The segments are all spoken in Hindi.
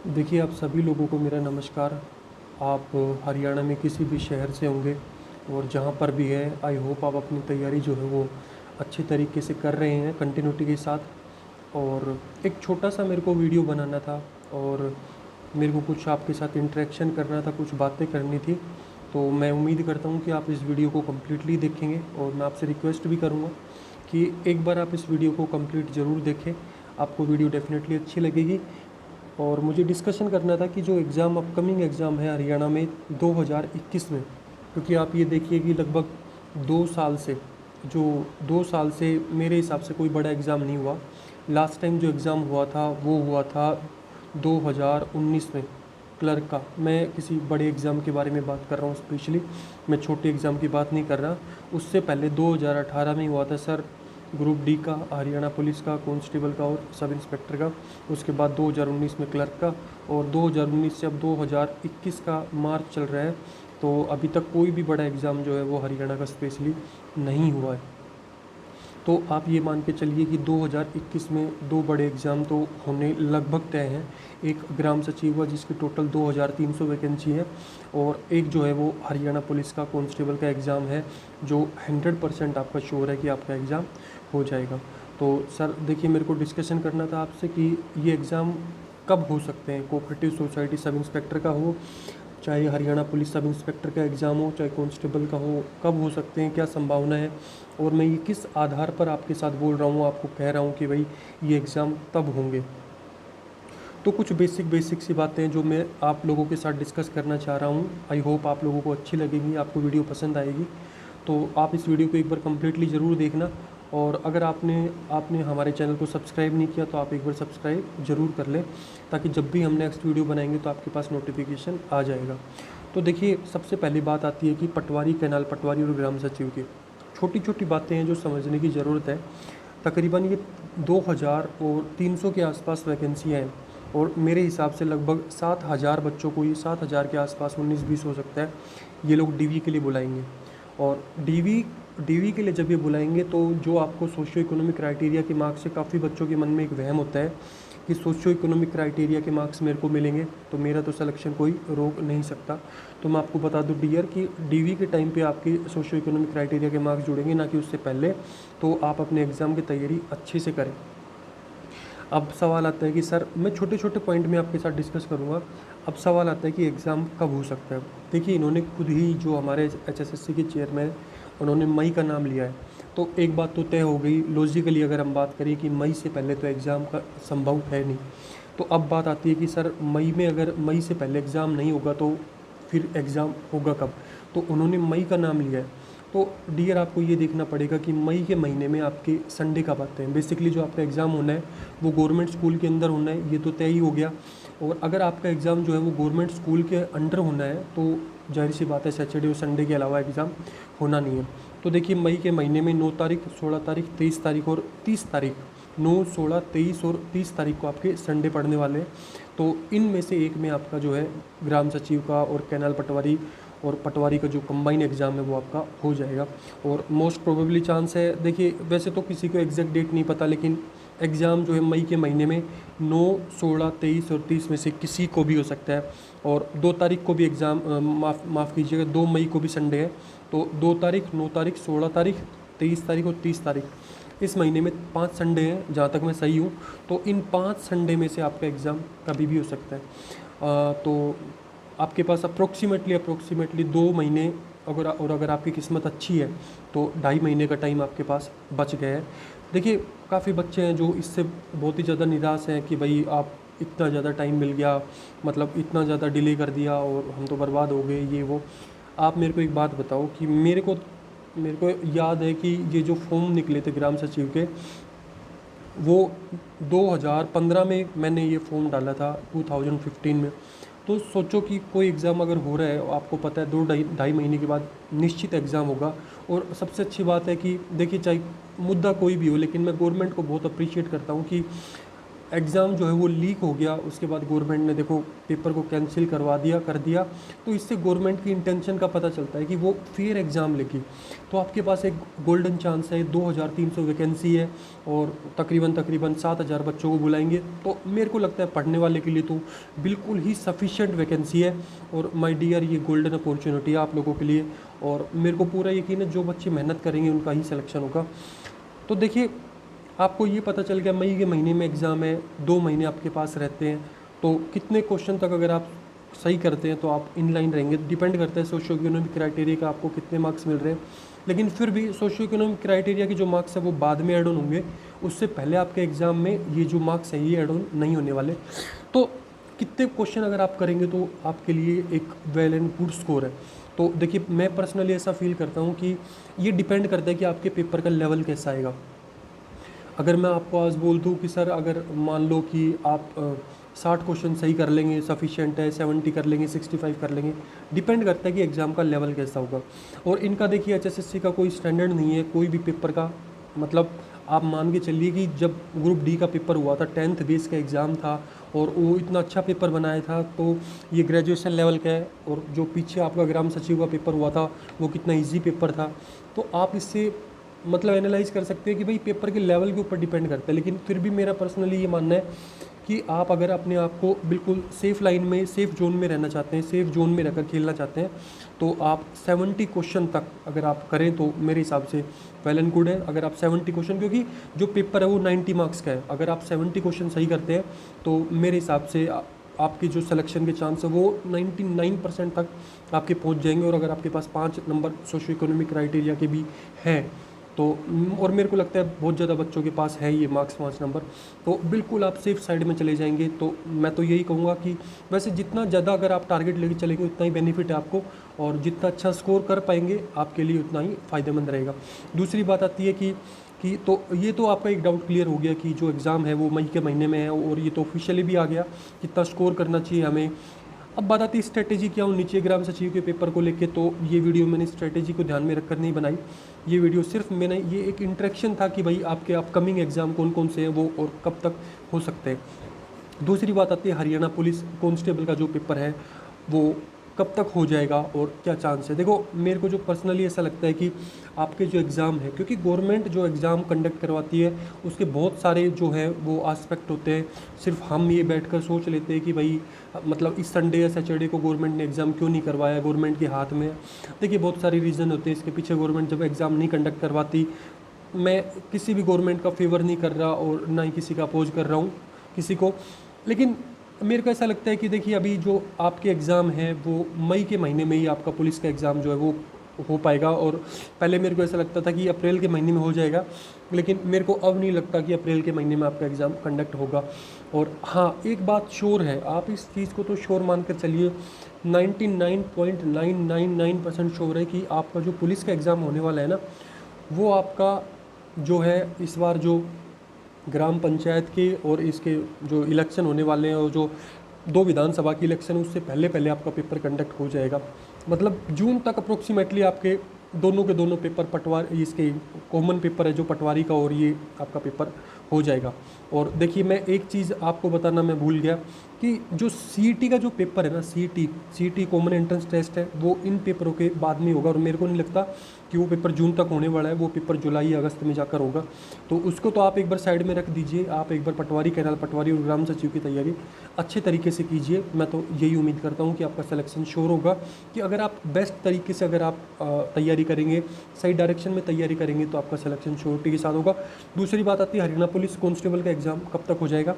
देखिए, आप सभी लोगों को मेरा नमस्कार। आप हरियाणा में किसी भी शहर से होंगे और जहाँ पर भी हैं, आई होप आप अपनी तैयारी जो है वो अच्छे तरीके से कर रहे हैं कंटिन्यूटी के साथ। और एक छोटा-सा मेरे को वीडियो बनाना था और मेरे को कुछ आपके साथ इंटरेक्शन करना था, कुछ बातें करनी थी। तो मैं उम्मीद करता हूँ कि आप इस वीडियो को कंप्लीटली देखेंगे और मैं आपसे रिक्वेस्ट भी करूँगा कि एक बार आप इस वीडियो को कंप्लीट ज़रूर देखें। आपको वीडियो डेफ़िनेटली अच्छी लगेगी। और मुझे डिस्कशन करना था कि जो एग्ज़ाम अपकमिंग एग्ज़ाम है हरियाणा में 2021 में, क्योंकि आप ये देखिए कि लगभग 2 साल से जो 2 साल से मेरे हिसाब से कोई बड़ा एग्ज़ाम नहीं हुआ। लास्ट टाइम जो एग्ज़ाम हुआ था वो हुआ था 2019 में, क्लर्क का। मैं किसी बड़े एग्ज़ाम के बारे में बात कर रहा हूँ स्पेशली, मैं छोटे एग्ज़ाम की बात नहीं कर रहा। उससे पहले 2018 में हुआ था सर, ग्रुप डी का, हरियाणा पुलिस का, कांस्टेबल का और सब इंस्पेक्टर का। उसके बाद 2019 में क्लर्क का, और 2019 से अब 2021 का मार्च चल रहा है। तो अभी तक कोई भी बड़ा एग्ज़ाम जो है वो हरियाणा का स्पेशली नहीं हुआ है। तो आप ये मान के चलिए कि 2021 में 2 बड़े एग्ज़ाम तो होने लगभग तय हैं। एक ग्राम सचिव का जिसकी टोटल 2300 वैकेंसी है, और एक जो है वो हरियाणा पुलिस का कांस्टेबल का एग्ज़ाम है, जो 100% आपका श्योर है कि आपका एग्ज़ाम हो जाएगा। तो सर देखिए, मेरे को डिस्कशन करना था आपसे कि ये एग्ज़ाम कब हो सकते हैं। कोऑपरेटिव सोसाइटी सब इंस्पेक्टर का हो, चाहे हरियाणा पुलिस सब इंस्पेक्टर का एग्ज़ाम हो, चाहे कांस्टेबल का हो, कब हो सकते हैं, क्या संभावना है, और मैं ये किस आधार पर आपके साथ बोल रहा हूँ, आपको कह रहा हूँ कि भाई ये एग्ज़ाम तब होंगे। तो कुछ बेसिक सी बातें हैं जो मैं आप लोगों के साथ डिस्कस करना चाह रहा हूँ। आई होप आप लोगों को अच्छी लगेगी, आपको वीडियो पसंद आएगी। तो आप इस वीडियो को एक बार कम्प्लीटली ज़रूर देखना। और अगर आपने आपने हमारे चैनल को सब्सक्राइब नहीं किया तो आप एक बार सब्सक्राइब ज़रूर कर लें, ताकि जब भी हम नेक्स्ट वीडियो बनाएंगे तो आपके पास नोटिफिकेशन आ जाएगा। तो देखिए, सबसे पहली बात आती है कि पटवारी कैनाल पटवारी और ग्राम सचिव की छोटी छोटी बातें हैं जो समझने की ज़रूरत है। तकरीबन ये 2300 के आसपास वैकेंसियाँ हैं, और मेरे हिसाब से लगभग 7000 बच्चों को, ये 7000 के आसपास 19-20 हो सकता है, ये लोग डीवी के लिए बुलाएंगे। और डीवी के लिए जब ये बुलाएंगे तो जो आपको सोशियो इकोनॉमिक क्राइटेरिया के मार्क्स से, काफ़ी बच्चों के मन में एक वहम होता है कि सोशियो इकोनॉमिक क्राइटेरिया के मार्क्स मेरे को मिलेंगे तो मेरा तो सिलेक्शन कोई रोक नहीं सकता। तो मैं आपको बता दूं डियर कि डीवी के टाइम पे आपके सोशियो इकोनॉमिक क्राइटेरिया के मार्क्स जुड़ेंगे, ना कि उससे पहले। तो आप अपने एग्ज़ाम की तैयारी अच्छे से करें। अब सवाल आता है कि सर, मैं छोटे छोटे पॉइंट में आपके साथ डिस्कस करूंगा। अब सवाल आता है कि एग्ज़ाम कब हो सकता है। देखिए, इन्होंने खुद ही, जो हमारे एचएसएससी के चेयरमैन, उन्होंने मई का नाम लिया है। तो एक बात तो तय हो गई लॉजिकली, अगर हम बात करें कि मई से पहले तो एग्ज़ाम का संभव है नहीं। तो अब बात आती है कि सर, मई में, अगर मई से पहले एग्ज़ाम नहीं होगा तो फिर एग्ज़ाम होगा कब। तो उन्होंने मई का नाम लिया है। तो डियर, आपको ये देखना पड़ेगा कि मई के महीने में आपके संडे कब आते हैं। बेसिकली जो आपका एग्ज़ाम होना है वो गवर्नमेंट स्कूल के अंदर होना है, ये तो तय ही हो गया। और अगर आपका एग्ज़ाम जो है वो गवर्नमेंट स्कूल के अंडर होना है तो जाहिर सी बात है सैटरडे और संडे के अलावा एग्ज़ाम होना नहीं है। तो देखिए, मई के महीने में 9 तारीख, 16 तारीख, 23 तारीख और 30 तारीख, 9, 16, 23 और 30 तारीख को आपके संडे पड़ने वाले हैं। तो इनमें से एक में आपका जो है ग्राम सचिव का और कैनाल पटवारी और पटवारी का जो कंबाइन एग्ज़ाम है वो आपका हो जाएगा। और मोस्ट प्रोबेबली चांस है, देखिए वैसे तो किसी को एग्जैक्ट डेट नहीं पता, लेकिन एग्ज़ाम जो है मई के महीने में 9, 16, 23 और 30 में से किसी को भी हो सकता है। और 2 तारीख को भी एग्ज़ाम, माफ़ कीजिएगा, 2 मई को भी संडे है। तो 2 तारीख, 9 तारीख, 16 तारीख, 23 तारीख और 30 तारीख, इस महीने में 5 संडे हैं जहाँ तक मैं सही हूँ। तो इन 5 संडे में से आपका एग्ज़ाम कभी भी हो सकता है। तो आपके पास अप्रोक्सीमेटली 2 महीने, अगर आपकी किस्मत अच्छी है तो 2.5 महीने का टाइम आपके पास बच गया है। देखिए, काफ़ी बच्चे हैं जो इससे बहुत ही ज़्यादा निराश हैं कि भाई आप, इतना ज़्यादा टाइम मिल गया, मतलब इतना ज़्यादा डिले कर दिया और हम तो बर्बाद हो गए, ये वो। आप मेरे को एक बात बताओ कि मेरे को याद है कि ये जो फॉर्म निकले थे ग्राम सचिव के, वो 2015 में मैंने ये फॉर्म डाला था, 2015 में। तो सोचो कि कोई एग्ज़ाम अगर हो रहा है और आपको पता है 2 ढाई महीने के बाद निश्चित एग्ज़ाम होगा। और सबसे अच्छी बात है कि देखिए, चाहे मुद्दा कोई भी हो, लेकिन मैं गवर्नमेंट को बहुत अप्रिशिएट करता हूँ कि एग्ज़ाम जो है वो लीक हो गया, उसके बाद गवर्नमेंट ने देखो पेपर को कैंसिल कर दिया। तो इससे गवर्नमेंट की इंटेंशन का पता चलता है कि वो फेयर एग्ज़ाम लेगी। तो आपके पास एक गोल्डन चांस है, 2300 वैकेंसी है और तकरीबन तकरीबन 7000 बच्चों को बुलाएंगे। तो मेरे को लगता है पढ़ने वाले के लिए तो बिल्कुल ही सफिशेंट वैकेंसी है। और माय डियर, ये गोल्डन अपॉर्चुनिटी है आप लोगों के लिए, और मेरे को पूरा यकीन है जो बच्चे मेहनत करेंगे उनका ही सिलेक्शन होगा। तो देखिए, आपको ये पता चल गया मई के महीने में एग्ज़ाम है, 2 महीने आपके पास रहते हैं। तो कितने क्वेश्चन तक अगर आप सही करते हैं तो आप इन लाइन रहेंगे। डिपेंड करता है सोशो इकोनॉमिक क्राइटेरिया का आपको कितने मार्क्स मिल रहे हैं। लेकिन फिर भी सोशो इकोनॉमिक क्राइटेरिया के जो मार्क्स है वो बाद में ऐड ऑन होंगे, उससे पहले आपके एग्ज़ाम में ये जो मार्क्स हैं ये ऐड ऑन नहीं होने वाले। तो कितने क्वेश्चन अगर आप करेंगे तो आपके लिए एक वेल एंड गुड स्कोर है। तो देखिए, मैं पर्सनली ऐसा फील करता हूँ कि ये डिपेंड करता है कि आपके पेपर का लेवल कैसा आएगा। अगर मैं आपको आज बोल दूँ कि सर अगर मान लो कि आप 60 क्वेश्चन सही कर लेंगे सफिशिएंट है, 70 कर लेंगे, 65 कर लेंगे, डिपेंड करता है कि एग्ज़ाम का लेवल कैसा होगा। और इनका देखिए एचएसएससी का कोई स्टैंडर्ड नहीं है कोई भी पेपर का। मतलब आप मान के चलिए कि जब ग्रुप डी का पेपर हुआ था, 10th बेस का एग्ज़ाम था और वो इतना अच्छा पेपर बनाया था, तो ये ग्रेजुएशन लेवल का है। और जो पीछे आपका ग्राम सचिव का पेपर हुआ था वो कितना ईजी पेपर था। तो आप इससे मतलब एनालाइज कर सकते हैं कि भाई पेपर के लेवल के ऊपर डिपेंड करता है। लेकिन फिर भी मेरा पर्सनली ये मानना है कि आप अगर अपने आप को बिल्कुल सेफ़ लाइन में, सेफ़ जोन में रहना चाहते हैं, सेफ़ जोन में रहकर खेलना चाहते हैं, तो आप 70 क्वेश्चन तक अगर आप करें तो मेरे हिसाब से वेल एंड गुड है। अगर आप 70 क्वेश्चन, क्योंकि जो पेपर है वो 90 मार्क्स का है, अगर आप 70 क्वेश्चन सही करते हैं तो मेरे हिसाब से आपकी जो सिलेक्शन के चांस है वो 99% तक आपके पहुंच जाएंगे। और अगर आपके पास 5 नंबर सोशो इकोनॉमिक क्राइटेरिया के भी हैं तो, और मेरे को लगता है बहुत ज़्यादा बच्चों के पास है ये मार्क्स 5 नंबर, तो बिल्कुल आप सेफ साइड में चले जाएंगे। तो मैं तो यही कहूँगा कि वैसे जितना ज़्यादा अगर आप टारगेट लेके चलेंगे उतना ही बेनिफिट है आपको, और जितना अच्छा स्कोर कर पाएंगे आपके लिए उतना ही फ़ायदेमंद रहेगा। दूसरी बात आती है कि तो ये तो आपका एक डाउट क्लियर हो गया कि जो एग्ज़ाम है वो मई के महीने में है, और ये तो ऑफिशियली भी आ गया कितना स्कोर करना चाहिए हमें। अब बात आती है स्ट्रेटेजी क्या हो नीचे ग्राम सचिव के पेपर को लेके। तो ये वीडियो मैंने स्ट्रेटेजी को ध्यान में रखकर नहीं बनाई, ये वीडियो सिर्फ मैंने ये एक इंटरेक्शन था कि भाई आपके अपकमिंग एग्ज़ाम कौन कौन से हैं वो और कब तक हो सकते हैं। दूसरी बात आती है हरियाणा पुलिस कांस्टेबल का जो पेपर है वो कब तक हो जाएगा और क्या चांस है। देखो, मेरे को जो पर्सनली ऐसा लगता है कि आपके जो एग्ज़ाम है, क्योंकि गवर्नमेंट जो एग्ज़ाम कंडक्ट करवाती है उसके बहुत सारे जो है वो आस्पेक्ट होते हैं। सिर्फ हम ये बैठकर सोच लेते हैं कि भाई मतलब इस संडे या सैटरडे को गवर्नमेंट ने एग्ज़ाम क्यों नहीं करवाया, गवर्नमेंट के हाथ में है। देखिए, बहुत सारे रीज़न होते हैं इसके पीछे। गवर्नमेंट जब एग्ज़ाम नहीं कंडक्ट करवाती, मैं किसी भी गवर्नमेंट का फेवर नहीं कर रहा और ना ही किसी का अपोज कर रहा हूँ किसी को, लेकिन मेरे को ऐसा लगता है कि देखिए अभी जो आपके एग्ज़ाम है वो मई के महीने में ही आपका पुलिस का एग्ज़ाम जो है वो हो पाएगा। और पहले मेरे को ऐसा लगता था कि अप्रैल के महीने में हो जाएगा, लेकिन मेरे को अब नहीं लगता कि अप्रैल के महीने में आपका एग्ज़ाम कंडक्ट होगा। और हाँ, एक बात श्योर है, आप इस चीज़ को तो श्योर मान कर चलिए, 99.999% श्योर है कि आपका जो पुलिस का एग्ज़ाम होने वाला है ना, वो आपका जो है इस बार जो ग्राम पंचायत के और इसके जो इलेक्शन होने वाले हैं और जो 2 विधानसभा की इलेक्शन है उससे पहले पहले आपका पेपर कंडक्ट हो जाएगा। मतलब जून तक अप्रोक्सीमेटली आपके दोनों के दोनों पेपर पटवारी, इसके कॉमन पेपर है जो पटवारी का, और ये आपका पेपर हो जाएगा। और देखिए, मैं एक चीज़ आपको बताना मैं भूल गया कि जो सीईटी का जो पेपर है ना, सीईटी कॉमन एंट्रेंस टेस्ट है, वो इन पेपरों के बाद में होगा। और मेरे को नहीं लगता कि वो पेपर जून तक होने वाला है, वो पेपर जुलाई अगस्त में जाकर होगा। तो उसको तो आप एक बार साइड में रख दीजिए, आप एक बार पटवारी, कैनाल पटवारी और ग्राम सचिव की तैयारी अच्छे तरीके से कीजिए। मैं तो यही उम्मीद करता हूँ कि आपका सिलेक्शन श्योर होगा, कि अगर आप बेस्ट तरीके से अगर आप तैयारी करेंगे, सही डायरेक्शन में तैयारी करेंगे तो आपका सिलेक्शन श्योरिटी के साथ होगा। दूसरी बात आती है हरियाणा पुलिस कांस्टेबल का एग्ज़ाम कब तक हो जाएगा।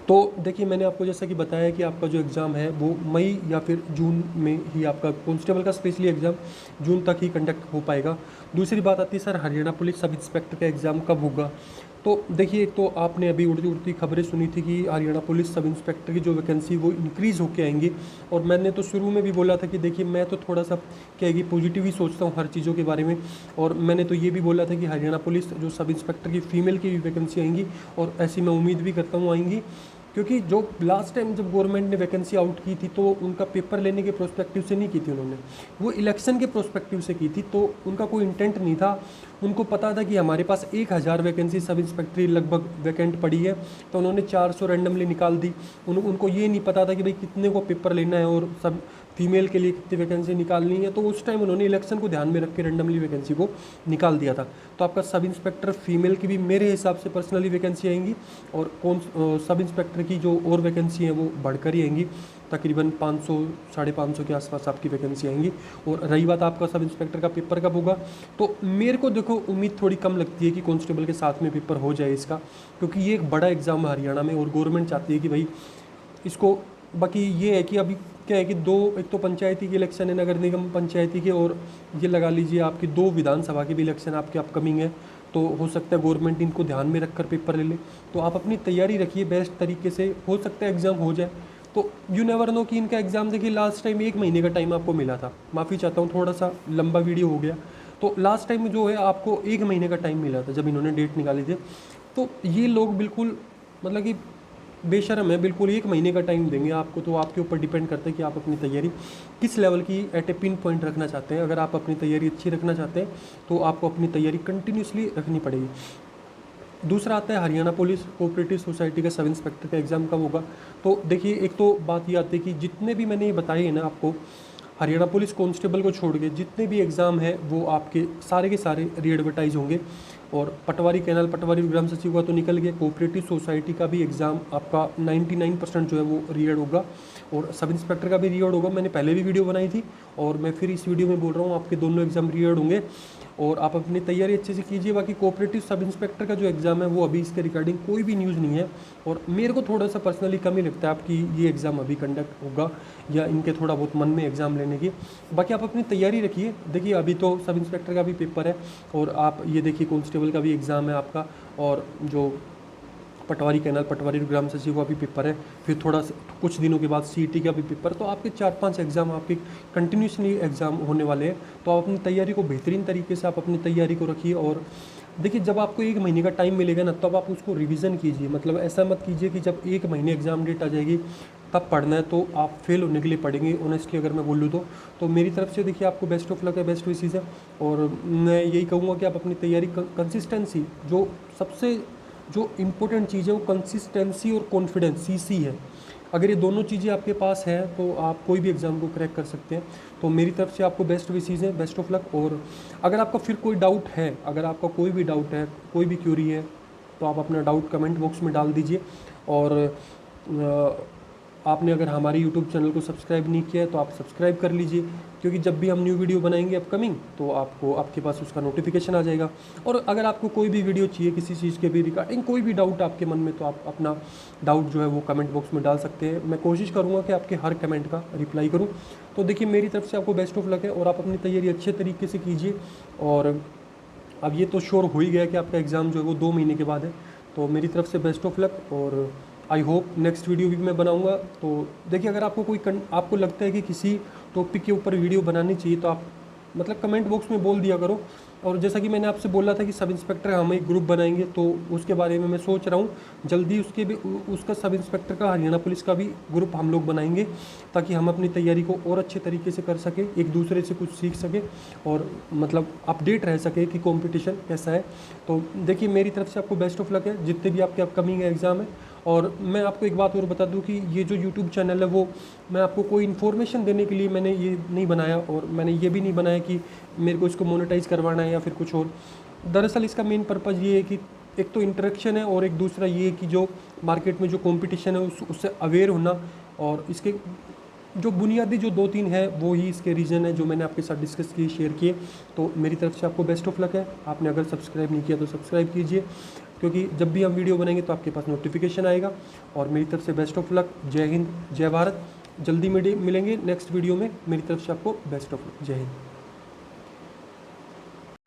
तो देखिए, मैंने आपको जैसा कि बताया कि आपका जो एग्ज़ाम है वो मई या फिर जून में ही आपका कांस्टेबल का स्पेशली एग्ज़ाम जून तक ही कंडक्ट हो पाएगा। दूसरी बात आती है sir Haryana police sub inspector का एग्ज़ाम कब होगा। तो देखिए, एक तो आपने अभी उड़ती उड़ती खबरें सुनी थी कि हरियाणा पुलिस सब इंस्पेक्टर की जो वैकेंसी वो इंक्रीज़ होके आएंगी। और मैंने तो शुरू में भी बोला था कि देखिए, मैं तो थोड़ा सा क्या है कि पॉजिटिव ही सोचता हूँ हर चीज़ों के बारे में। और मैंने तो ये भी बोला था कि हरियाणा पुलिस जो सब इंस्पेक्टर की फ़ीमेल की भी वैकेंसी आएंगी, और ऐसी मैं उम्मीद भी करता हूँ आएंगी। क्योंकि जो लास्ट टाइम जब गवर्नमेंट ने वैकेंसी आउट की थी तो उनका पेपर लेने के प्रोस्पेक्टिव से नहीं की थी उन्होंने, वो इलेक्शन के प्रोस्पेक्टिव से की थी। तो उनका कोई इंटेंट नहीं था, उनको पता था कि हमारे पास 1000 वैकेंसी सब इंस्पेक्टरी लगभग वैकेंट पड़ी है, तो उन्होंने 400 रैंडमली निकाल दी। उनको ये नहीं पता था कि भाई कितने को पेपर लेना है और सब फीमेल के लिए कितनी वैकेंसी निकालनी है, तो उस टाइम उन्होंने इलेक्शन को ध्यान में रख के रैंडमली वैकेंसी को निकाल दिया था। तो आपका सब इंस्पेक्टर फीमेल की भी मेरे हिसाब से पर्सनली वैकेंसी आएंगी, और सब इंस्पेक्टर की जो और वैकेंसी हैं वो बढ़कर ही आएंगी, तकरीबन 500 550 के आसपास आपकी वैकेंसी आएंगी। और रही बात आपका सब इंस्पेक्टर का पेपर कब होगा, तो मेरे को देखो उम्मीद थोड़ी कम लगती है कि कांस्टेबल के साथ में पेपर हो जाए इसका, क्योंकि ये एक बड़ा एग्ज़ाम है हरियाणा में और गवर्नमेंट चाहती है कि भाई इसको। बाकी ये है कि अभी क्या है कि एक तो पंचायती के इलेक्शन है, नगर निगम पंचायती के, और ये लगा लीजिए आपकी 2 विधानसभा के भी इलेक्शन आपके अपकमिंग है। तो हो सकता है गवर्नमेंट इनको ध्यान में रखकर पेपर ले ले, तो आप अपनी तैयारी रखिए बेस्ट तरीके से, हो सकता है एग्ज़ाम हो जाए। तो यू नेवर नो कि इनका एग्ज़ाम देखिए लास्ट टाइम 1 महीने का टाइम आपको मिला था, माफ़ी चाहता हूँ थोड़ा सा लंबा वीडियो हो गया। तो लास्ट टाइम जो है आपको 1 महीने का टाइम मिला था जब इन्होंने डेट निकाली थी। तो ये लोग बिल्कुल मतलब कि बेशर्म है, बिल्कुल 1 महीने का टाइम देंगे आपको। तो आपके ऊपर डिपेंड करता है कि आप अपनी तैयारी किस लेवल की एट ए पिन पॉइंट रखना चाहते हैं। अगर आप अपनी तैयारी अच्छी रखना चाहते हैं तो आपको अपनी तैयारी कंटिन्यूसली रखनी पड़ेगी। दूसरा आता है हरियाणा पुलिस कोऑपरेटिव सोसाइटी का सब इंस्पेक्टर का एग्ज़ाम कब होगा। तो देखिए एक तो बात ये आती है कि जितने भी मैंने ये बताए हैं ना आपको, हरियाणा पुलिस कांस्टेबल को छोड़ के जितने भी एग्ज़ाम है वो आपके सारे के सारे री एडवर्टाइज होंगे। और पटवारी कैनाल पटवारी ग्राम सचिव का तो निकल गया, कोऑपरेटिव सोसाइटी का भी एग्ज़ाम आपका 99% जो है वो रीएड होगा, और सब इंस्पेक्टर का भी रीएड होगा। मैंने पहले भी वीडियो बनाई थी और मैं फिर इस वीडियो में बोल रहा हूँ, आपके दोनों एग्ज़ाम रीएड होंगे और आप अपनी तैयारी अच्छे से कीजिए। बाकी कोऑपरेटिव सब इंस्पेक्टर का जो एग्ज़ाम है वो अभी इसके रिगार्डिंग कोई भी न्यूज़ नहीं है, और मेरे को थोड़ा सा पर्सनली कम ही लगता है आपकी ये एग्ज़ाम अभी कंडक्ट होगा या इनके थोड़ा बहुत मन में एग्ज़ाम लेने की। बाकी आप अपनी तैयारी रखिए। देखिए अभी तो सब इंस्पेक्टर का भी पेपर है, और आप ये देखिए कांस्टेबल का भी एग्ज़ाम है आपका, और जो पटवारी कैनाल पटवारी ग्राम सचिव का भी पेपर है, फिर कुछ दिनों के बाद सीईटी का भी पेपर। तो आपके 4-5 एग्ज़ाम आपके कंटिन्यूसली एग्ज़ाम होने वाले हैं। तो आप अपनी तैयारी को बेहतरीन तरीके से आप अपनी तैयारी को रखिए। और देखिए जब आपको 1 महीने का टाइम मिलेगा ना, तब आप उसको रिवीजन कीजिए। मतलब ऐसा मत कीजिए कि जब 1 महीने एग्ज़ाम डेट आ जाएगी तब पढ़ना है, तो आप फेल होने के लिए पढ़ेंगे। ऑनेस्टली अगर मैं बोलूँ तो मेरी तरफ से देखिए आपको बेस्ट ऑफ लक है, बेस्ट विशेज़ है। और मैं यही कहूँगा कि आप अपनी तैयारी कंसिस्टेंसी, जो इम्पोर्टेंट चीज़ है वो कंसिस्टेंसी और कॉन्फिडेंस सीसी है। अगर ये दोनों चीज़ें आपके पास हैं तो आप कोई भी एग्ज़ाम को क्रैक कर सकते हैं। तो मेरी तरफ से आपको बेस्ट विशेज़ है, बेस्ट ऑफ लक। और अगर आपका फिर कोई डाउट है, अगर आपका कोई भी डाउट है, कोई भी क्यूरी है, तो आप अपना डाउट कमेंट बॉक्स में डाल दीजिए। और आपने अगर हमारे यूट्यूब चैनल को सब्सक्राइब नहीं किया है तो आप सब्सक्राइब कर लीजिए, क्योंकि जब भी हम न्यू वीडियो बनाएंगे अपकमिंग तो आपके पास उसका नोटिफिकेशन आ जाएगा। और अगर आपको कोई भी वीडियो चाहिए किसी चीज़ के भी रिगार्डिंग, कोई भी डाउट आपके मन में, तो आप अपना डाउट जो है वो कमेंट बॉक्स में डाल सकते हैं। मैं कोशिश करूँगा कि आपके हर कमेंट का रिप्लाई करूँ। तो देखिए मेरी तरफ से आपको बेस्ट ऑफ लक है, और आप अपनी तैयारी अच्छे तरीके से कीजिए। और अब ये तो श्योर हो ही गया कि आपका एग्ज़ाम जो है वो 2 महीने के बाद है। तो मेरी तरफ से बेस्ट ऑफ लक, और आई होप नेक्स्ट वीडियो भी मैं बनाऊंगा। तो देखिए अगर आपको आपको लगता है कि किसी टॉपिक के ऊपर वीडियो बनानी चाहिए तो आप मतलब कमेंट बॉक्स में बोल दिया करो। और जैसा कि मैंने आपसे बोला था कि सब इंस्पेक्टर हम एक ग्रुप बनाएंगे, तो उसके बारे में मैं सोच रहा हूँ जल्दी उसका सब इंस्पेक्टर का हरियाणा पुलिस का भी ग्रुप हम लोग बनाएंगे, ताकि हम अपनी तैयारी को और अच्छे तरीके से कर सकें, एक दूसरे से कुछ सीख सकें और मतलब अपडेट रह सके कि कंपटीशन कैसा है। तो देखिए मेरी तरफ से आपको बेस्ट ऑफ लक है जितने भी आपके अपकमिंग एग्ज़ाम है। और मैं आपको एक बात और बता दूं कि ये जो यूट्यूब चैनल है वो मैं आपको कोई इन्फॉर्मेशन देने के लिए मैंने ये नहीं बनाया, और मैंने ये भी नहीं बनाया कि मेरे को इसको मोनेटाइज करवाना है या फिर कुछ और। दरअसल इसका मेन पर्पज़ ये है कि एक तो इंटरेक्शन है, और एक दूसरा ये है कि जो मार्केट में जो कंपटीशन है उससे अवेयर होना, और इसके जो बुनियादी जो 2-3 है वो ही इसके रीज़न है जो मैंने आपके साथ डिस्कस किए, शेयर किए। तो मेरी तरफ से आपको बेस्ट ऑफ लक है। आपने अगर सब्सक्राइब नहीं किया तो सब्सक्राइब कीजिए, क्योंकि जब भी हम वीडियो बनाएंगे तो आपके पास नोटिफिकेशन आएगा। और मेरी तरफ से बेस्ट ऑफ लक। जय हिंद, जय भारत। जल्दी मिलेंगे नेक्स्ट वीडियो में। मेरी तरफ से आपको बेस्ट ऑफ लक। जय हिंद।